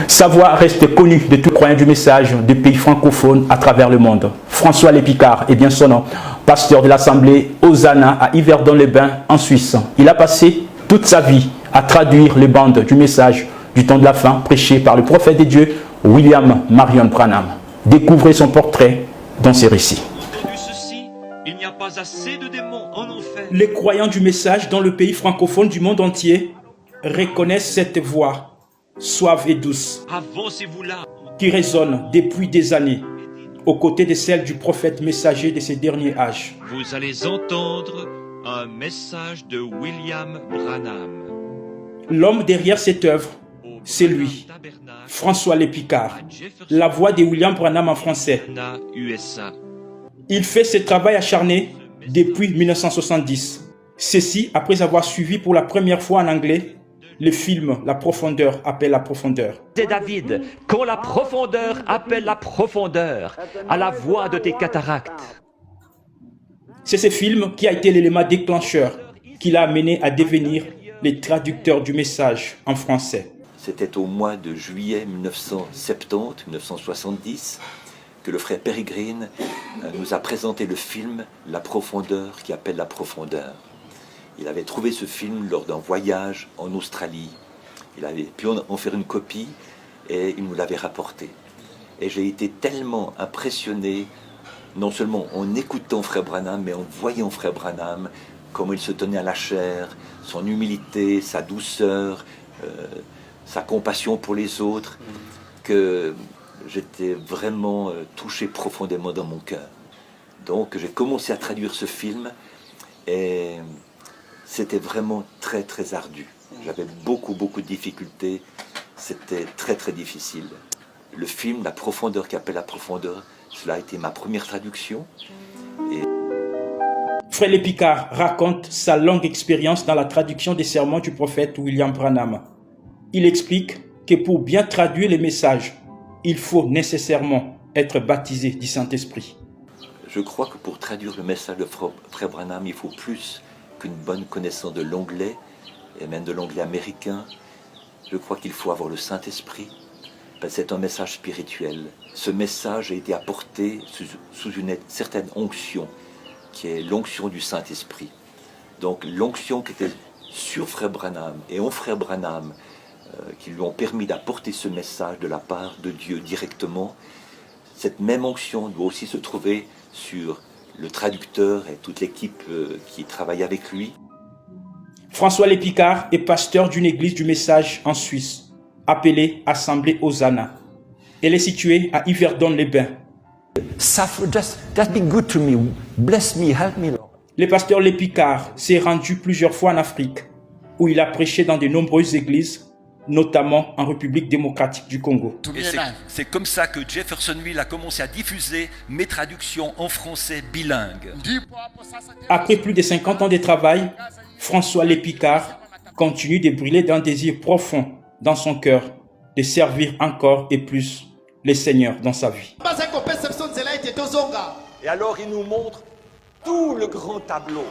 Sa voix reste connue de tous les croyants du message des pays francophones à travers le monde. François Lépicard est bien son nom, pasteur de l'Assemblée Hosanna à Yverdon-les-Bains en Suisse. Il a passé toute sa vie à traduire les bandes du message du temps de la fin prêché par le prophète de Dieu William Marion Branham. Découvrez son portrait dans ces récits. Il n'y a pas assez de démons en enfer. Les croyants du message dans le pays francophone du monde entier reconnaissent cette voix suave et douce Avancez-vous là. qui résonne depuis des années aux côtés de celle du prophète messager de ces derniers âges. Vous allez entendre un message de William Branham. L'homme derrière cette œuvre, c'est lui, François Lépicard, la voix de William Branham en français. USA. Il fait ce travail acharné depuis 1970. Ceci après avoir suivi pour la première fois en anglais le film La profondeur appelle la profondeur. C'est David, quand la profondeur appelle la profondeur, à la voix de tes cataractes. C'est ce film qui a été l'élément déclencheur qui l'a amené à devenir le traducteur du message en français. C'était au mois de juillet 1970 que le frère Peregrine nous a présenté le film La profondeur qui appelle la profondeur. Il avait trouvé ce film lors d'un voyage en Australie. Il avait pu en faire une copie et il nous l'avait rapporté. Et j'ai été tellement impressionné, non seulement en écoutant frère Branham, mais en voyant frère Branham, comment il se tenait à la chair, son humilité, sa douceur, sa compassion pour les autres, que j'étais vraiment touché profondément dans mon cœur. Donc j'ai commencé à traduire ce film et c'était vraiment très très ardu. J'avais beaucoup de difficultés, c'était très difficile. Le film La profondeur qui appelle la profondeur, cela a été ma première traduction. Frère Lépicard raconte sa longue expérience dans la traduction des sermons du prophète William Branham. Il explique que pour bien traduire les messages, il faut nécessairement être baptisé du Saint-Esprit. Je crois que pour traduire le message de frère Branham, il faut plus qu'une bonne connaissance de l'anglais, et même de l'anglais américain. Je crois qu'il faut avoir le Saint-Esprit, parce que c'est un message spirituel. Ce message a été apporté sous une certaine onction, qui est l'onction du Saint-Esprit. Donc l'onction qui était sur frère Branham et en frère Branham, qui lui ont permis d'apporter ce message de la part de Dieu directement, cette même onction doit aussi se trouver sur le traducteur et toute l'équipe qui travaille avec lui. François Lépicard est pasteur d'une église du message en Suisse, appelée Assemblée Hosanna. Elle est située à Yverdon-les-Bains. Just be good to me, bless me, help me, Lord. Le pasteur Lépicard s'est rendu plusieurs fois en Afrique, où il a prêché dans de nombreuses églises, notamment en République démocratique du Congo. Et c'est comme ça que Jeffersonville a commencé à diffuser mes traductions en français bilingue. Après plus de 50 ans de travail, François Lépicard continue de brûler d'un désir profond dans son cœur de servir encore et plus le Seigneur dans sa vie. Et alors il nous montre tout le grand tableau.